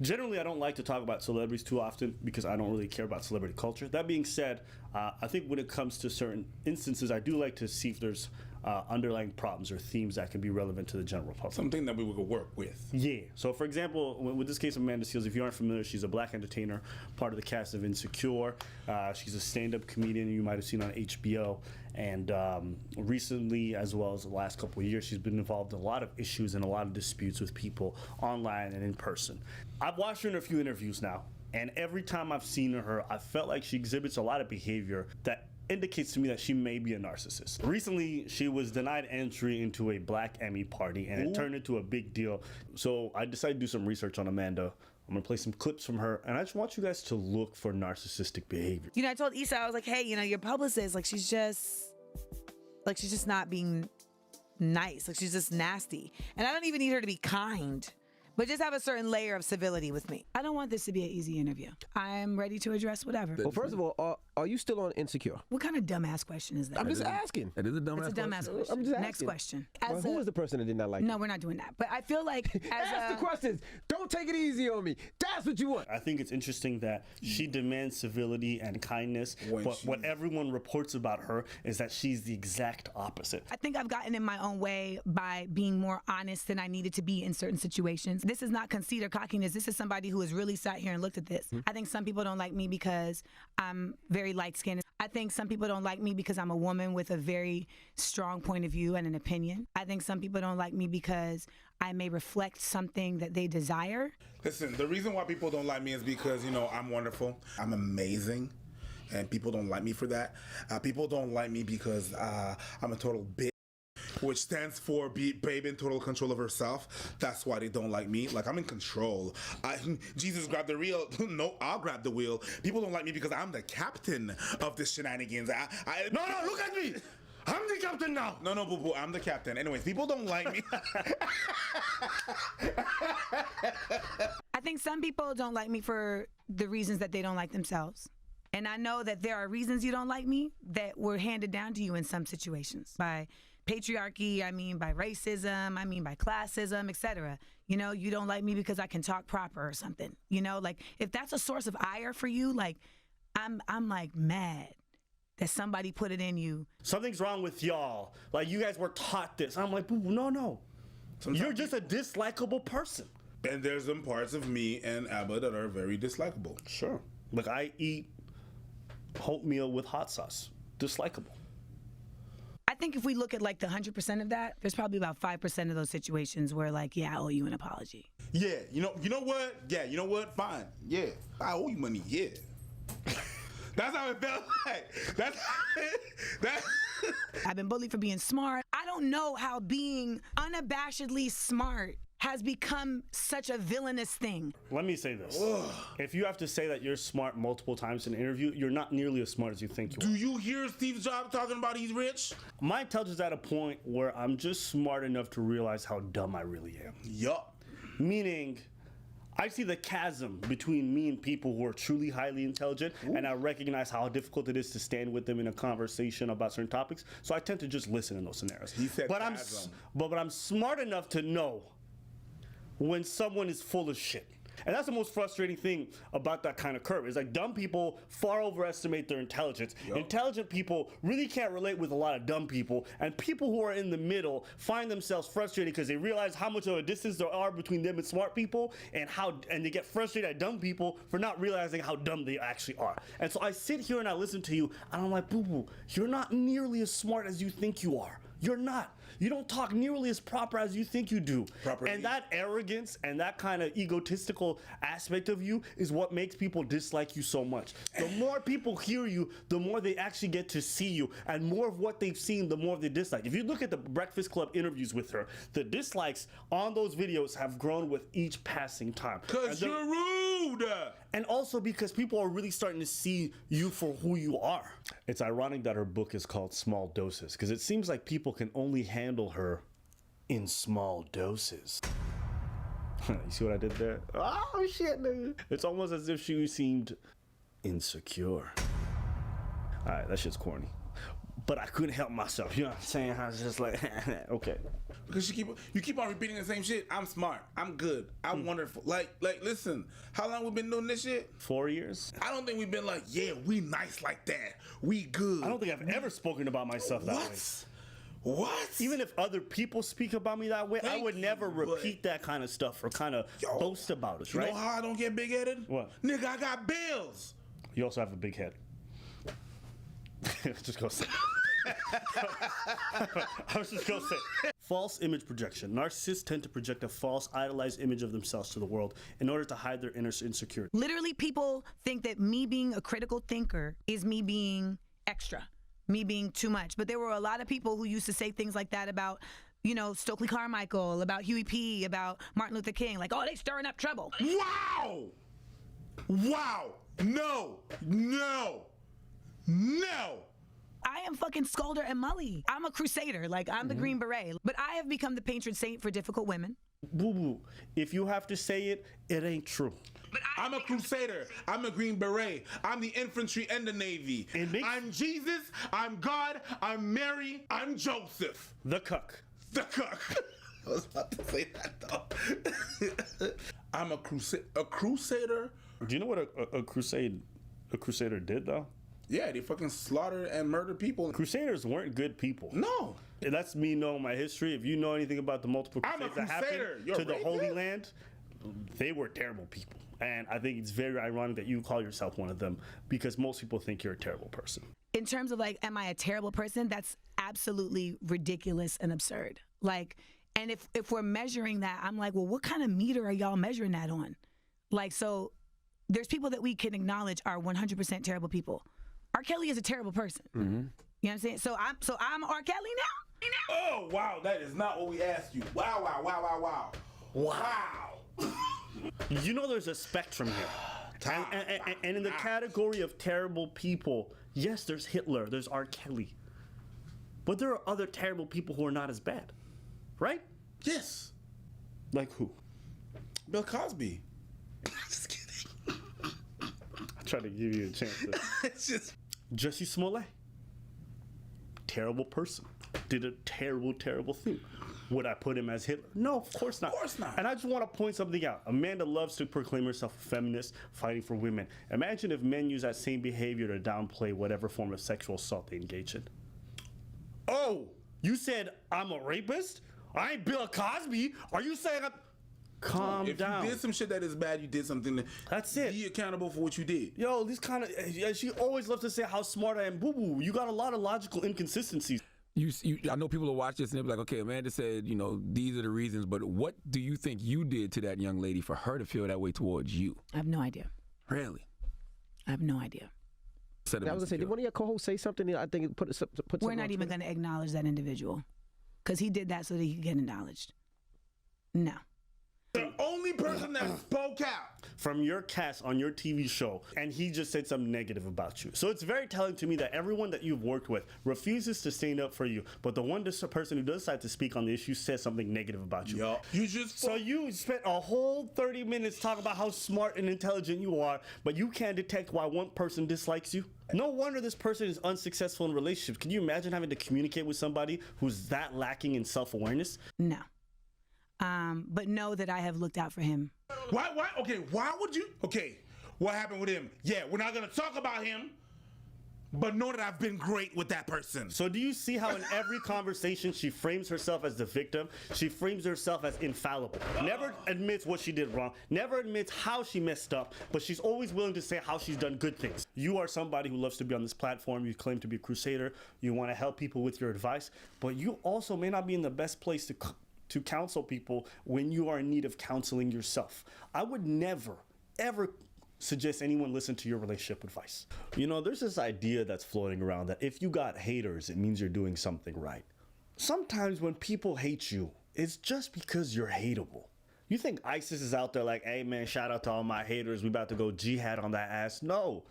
Generally, I don't like to talk about celebrities too often because I don't really care about celebrity culture. That being said, I think when it comes to certain instances, I do like to see if there's underlying problems or themes that can be relevant to the general public. Something that we would work with. Yeah. So, for example, with this case of Amanda Seales, if you aren't familiar, she's a black entertainer, part of the cast of Insecure. She's a stand-up comedian you might have seen on HBO. And recently, as well as the last couple of years, she's been involved in a lot of issues and a lot of disputes with people online and in person. I've watched her in a few interviews now, and every time I've seen her, I felt like she exhibits a lot of behavior that indicates to me that she may be a narcissist. Recently, she was denied entry into a Black Emmy party, and it turned into a big deal. So I decided to do some research on Amanda. I'm gonna play some clips from her, and I just want you guys to look for narcissistic behavior. You know, I told Issa, I was like, hey, you know, your publicist, like, she's just not being nice. Like, she's just nasty. And I don't even need her to be kind, but just have a certain layer of civility with me. I don't want this to be an easy interview. I'm ready to address whatever. Well, first of all, are you still on Insecure? What kind of dumbass question is that? I'm just asking. It is a dumbass It's a dumbass question. I'm just asking. Next question. Well, who was the person that did not like you? No, we're not doing that. But I feel like Ask the questions. Don't take it easy on me. That's what you want. I think it's interesting that she demands civility and kindness, but what everyone reports about her is that she's the exact opposite. I think I've gotten in my own way by being more honest than I needed to be in certain situations. This is not conceit or cockiness. This is somebody who has really sat here and looked at this. I think some people don't like me because I'm very light-skinned. I think some people don't like me because I'm a woman with a very strong point of view and an opinion. I think some people don't like me because I may reflect something that they desire. Listen, the reason why people don't like me is because, you know, I'm wonderful. I'm amazing. And people don't like me for that. People don't like me because I'm a total bitch, which stands for babe in total control of herself. That's why they don't like me. Like, I'm in control. Jesus grabbed the wheel. No, I'll grab the wheel. People don't like me because I'm the captain of the shenanigans. No, look at me. I'm the captain now. No, boo-boo, I'm the captain. Anyways, people don't like me. I think some people don't like me for the reasons that they don't like themselves. And I know that there are reasons you don't like me that were handed down to you in some situations. By patriarchy, I mean by racism, I mean by classism, etc. You know, you don't like me because I can talk proper or something. You know, like, if that's a source of ire for you, like, I'm like mad that somebody put it in you. Something's wrong with y'all. Like, you guys were taught this. I'm like, boo, no. Sometimes you're just a dislikable person. And there's some parts of me and Abba that are very dislikable. Sure. Like, I eat oatmeal with hot sauce. Dislikable. I think if we look at like the 100% of that, there's probably about 5% of those situations where, like, yeah, I owe you an apology. Yeah, you know what? Yeah, you know what? Fine. Yeah, I owe you money. Yeah. That's how it felt like. I've been bullied for being smart. I don't know how being unabashedly smart has become such a villainous thing. Let me say this. If you have to say that you're smart multiple times in an interview, you're not nearly as smart as you think you are. Do you hear Steve Jobs talking about he's rich? My intelligence is at a point where I'm just smart enough to realize how dumb I really am. Yup. Meaning, I see the chasm between me and people who are truly highly intelligent, and I recognize how difficult it is to stand with them in a conversation about certain topics. So I tend to just listen in those scenarios. He said but chasm. I'm smart enough to know when someone is full of shit. And that's the most frustrating thing about that kind of curve. Is like, dumb people far overestimate their intelligence. Yep. Intelligent people really can't relate with a lot of dumb people. And people who are in the middle find themselves frustrated because they realize how much of a distance there are between them and smart people, and they get frustrated at dumb people for not realizing how dumb they actually are. And so I sit here and I listen to you, and I'm like, boo-boo, you're not nearly as smart as you think you are. You're not. You don't talk nearly as proper as you think you do. Properly. And that arrogance and that kind of egotistical aspect of you is what makes people dislike you so much. The more people hear you, the more they actually get to see you. And more of what they've seen, the more they dislike. If you look at the Breakfast Club interviews with her, the dislikes on those videos have grown with each passing time. Because you're rude! And also because people are really starting to see you for who you are. It's ironic that her book is called Small Doses, because it seems like people can only handle her in small doses. You see what I did there? Oh shit, nigga. It's almost as if she seemed insecure. Alright, that shit's corny. but I couldn't help myself. You know what I'm saying? I was just like, okay. Because you keep on repeating the same shit. I'm smart. I'm good. I'm wonderful. Like, listen. How long we been doing this shit? 4 years. I don't think we've been like, yeah, we nice like that. We good. I don't think I've ever spoken about myself that way. What? Even if other people speak about me that way, I would never repeat that kind of stuff or kind of boast about it, right? You know how I don't get big-headed? What? Nigga, I got bills. You also have a big head. Just go say. I was just gonna say. False image projection. Narcissists tend to project a false, idolized image of themselves to the world in order to hide their inner insecurity. Literally, people think that me being a critical thinker is me being extra, me being too much. But there were a lot of people who used to say things like that about, you know, Stokely Carmichael, about Huey P., about Martin Luther King. Like, oh, they stirring up trouble. Wow! Wow! No! No! No! I am fucking Sculder and Mully. I'm a crusader. Like, I'm the Green Beret. But I have become the patron saint for difficult women. Boo boo. If you have to say it, it ain't true. I'm a crusader. I'm a Green Beret. I'm the infantry and the Navy. I'm Jesus. I'm God. I'm Mary. I'm Joseph. The cuck. The cuck. I was about to say that though. I'm a crusader. Do you know what a crusader did though? Yeah, they fucking slaughtered and murdered people. Crusaders weren't good people. No. And that's me knowing my history. If you know anything about the multiple crusades that happened to the Holy Land, they were terrible people. And I think it's very ironic that you call yourself one of them because most people think you're a terrible person. In terms of like, am I a terrible person? That's absolutely ridiculous and absurd. Like, and if we're measuring that, I'm like, well, what kind of meter are y'all measuring that on? Like, so there's people that we can acknowledge are 100% terrible people. R. Kelly is a terrible person. You know what I'm saying? So I'm R. Kelly now? Oh, wow. That is not what we asked you. Wow, wow, wow, wow, wow. Wow. You know there's a spectrum here. And in the category of terrible people, yes, there's Hitler, there's R. Kelly. But there are other terrible people who are not as bad. Right? Yes. Like who? Bill Cosby. Just kidding. I tried to give you a chance. It's just... Jussie Smollett. Terrible person. Did a terrible, terrible thing. Would I put him as Hitler? No, of course not. Of course not. And I just want to point something out. Amanda loves to proclaim herself a feminist, fighting for women. Imagine if men use that same behavior to downplay whatever form of sexual assault they engage in. Oh, you said I'm a rapist? I ain't Bill Cosby. Are you saying I'm... Calm down. If you did some shit that is bad, you did something. That's it. Be accountable for what you did. Yo, these kind of... She always loves to say how smart I am. Boo-boo. You got a lot of logical inconsistencies. I know people will watch this and they'll be like, okay, Amanda said, you know, these are the reasons, but what do you think you did to that young lady for her to feel that way towards you? I have no idea. Really? I have no idea. I was going to say, did one of your co-hosts say something? I think it put We're not even going to acknowledge that individual because he did that so that he could get acknowledged. No. The only person that spoke out from your cast on your TV show, and he just said something negative about you. So it's very telling to me that everyone that you've worked with refuses to stand up for you, but the one person who does decide to speak on the issue says something negative about you. Yo, you just so you spent a whole 30 minutes talking about how smart and intelligent you are, but you can't detect why one person dislikes you. No wonder this person is unsuccessful in relationships. Can you imagine having to communicate with somebody who's that lacking in self-awareness? No. But know that I have looked out for him. Why? Okay, why would you? Okay, what happened with him? Yeah, we're not gonna talk about him, but know that I've been great with that person. So do you see how in every conversation she frames herself as the victim? She frames herself as infallible. Never admits what she did wrong. Never admits how she messed up, but she's always willing to say how she's done good things. You are somebody who loves to be on this platform. You claim to be a crusader. You want to help people with your advice, but you also may not be in the best place to counsel people when you are in need of counseling yourself. I would never, ever suggest anyone listen to your relationship advice. You know, there's this idea that's floating around that if you got haters, it means you're doing something right. Sometimes when people hate you, it's just because you're hateable. You think ISIS is out there like, hey man, shout out to all my haters, we about to go jihad on that ass? No.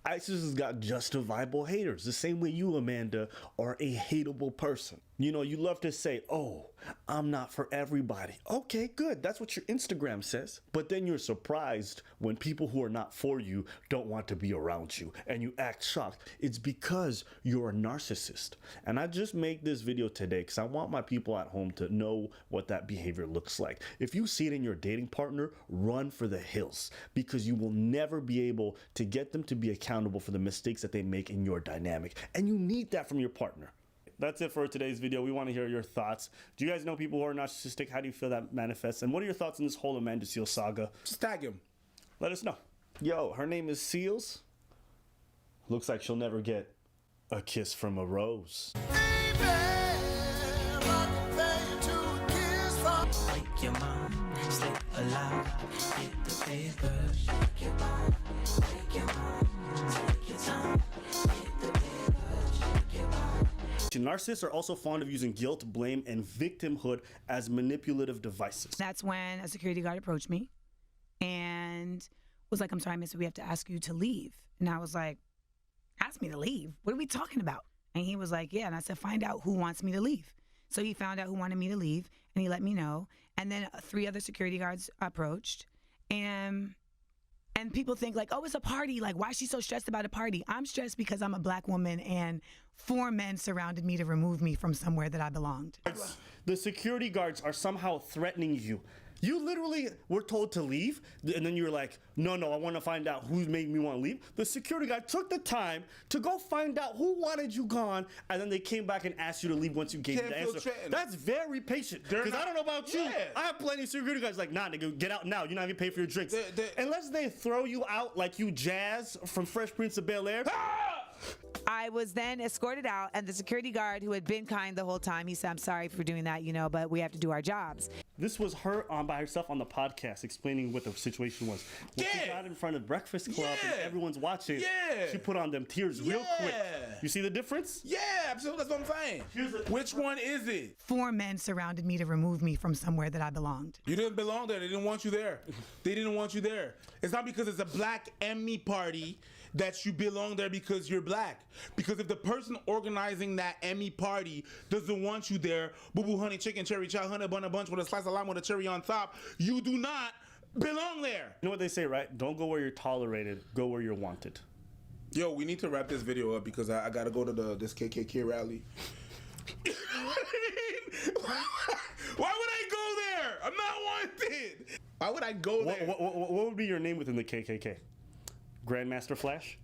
ISIS has got justifiable haters, the same way you, Amanda, are a hateable person. You know, you love to say, oh, I'm not for everybody. Okay, good. That's what your Instagram says. But then you're surprised when people who are not for you don't want to be around you and you act shocked. It's because you're a narcissist. And I just make this video today because I want my people at home to know what that behavior looks like. If you see it in your dating partner, run for the hills, because you will never be able to get them to be accountable for the mistakes that they make in your dynamic. And you need that from your partner. That's it for today's video. We want to hear your thoughts. Do you guys know people who are narcissistic? How do you feel that manifests? And what are your thoughts on this whole Amanda Seales saga? Just tag him. Let us know. Yo, her name is Seales. Looks like she'll never get a kiss from a rose. Wake your mind, stay alive, get the paper, shake your body, wake your mind, take your time, get the paper, shake your body. Narcissists are also fond of using guilt, blame, and victimhood as manipulative devices. That's when a security guard approached me and was like, I'm sorry, miss, we have to ask you to leave. And I was like, ask me to leave? What are we talking about? And he was like, yeah. And I said, find out who wants me to leave. So he found out who wanted me to leave, and he let me know. And then 3 other security guards approached, and people think like, oh, it's a party. Like, why is she so stressed about a party? I'm stressed because I'm a black woman and 4 men surrounded me to remove me from somewhere that I belonged. The security guards are somehow threatening you. You literally were told to leave, and then you're like, no, I want to find out who made me want to leave. The security guard took the time to go find out who wanted you gone, and then they came back and asked you to leave once you gave the answer. That's very patient. Because I don't know about you. I have plenty of security guards like, nah, nigga, get out now. You're not even paying for your drinks. Unless they throw you out like you Jazz from Fresh Prince of Bel-Air. I was then escorted out, and the security guard, who had been kind the whole time, he said, I'm sorry for doing that, but we have to do our jobs. This was her by herself on the podcast explaining what the situation was. When she got in front of Breakfast Club and everyone's watching, she put on them tears real quick. You see the difference? Yeah, absolutely. That's what I'm saying. Which one is it? 4 men surrounded me to remove me from somewhere that I belonged. You didn't belong there. They didn't want you there. They didn't want you there. It's not because it's a black Emmy party that you belong there because you're black. Because if the person organizing that Emmy party doesn't want you there, boo-boo honey chicken cherry chow honey bun a bunch with a slice of lime with a cherry on top, you do not belong there. You know what they say, right? Don't go where you're tolerated, go where you're wanted. Yo, we need to wrap this video up because I gotta go to this KKK rally. Why would I go there? I'm not wanted. Why would I go there? What would be your name within the KKK? Grandmaster Flash?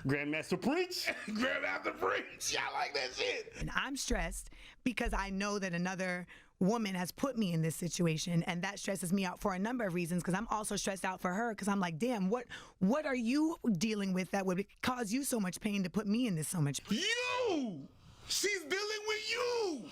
Grandmaster Preach? Grandmaster Preach. Y'all like that shit. And I'm stressed because I know that another woman has put me in this situation, and that stresses me out for a number of reasons, because I'm also stressed out for her, because I'm like, damn, what are you dealing with that would cause you so much pain to put me in this so much pain? You! She's dealing with you!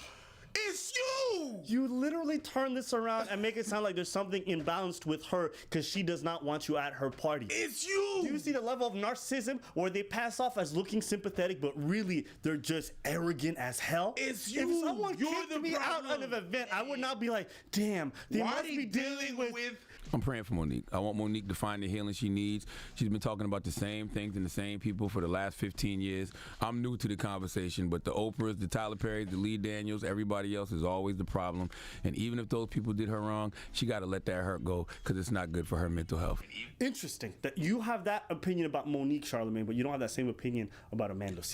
It's you! You literally turn this around and make it sound like there's something imbalanced with her because she does not want you at her party. It's you! Do you see the level of narcissism where they pass off as looking sympathetic, but really they're just arrogant as hell? It's you! If someone You're kicked the me out problem. of an event, I would not be like, damn, they Why must are they be dealing with... I'm praying for Monique. I want Monique to find the healing she needs. She's been talking about the same things and the same people for the last 15 years. I'm new to the conversation, but the Oprahs, the Tyler Perrys, the Lee Daniels, everybody else is always the problem. And even if those people did her wrong, she got to let that hurt go because it's not good for her mental health. Interesting that you have that opinion about Monique, Charlamagne, but you don't have that same opinion about Amanda Seales.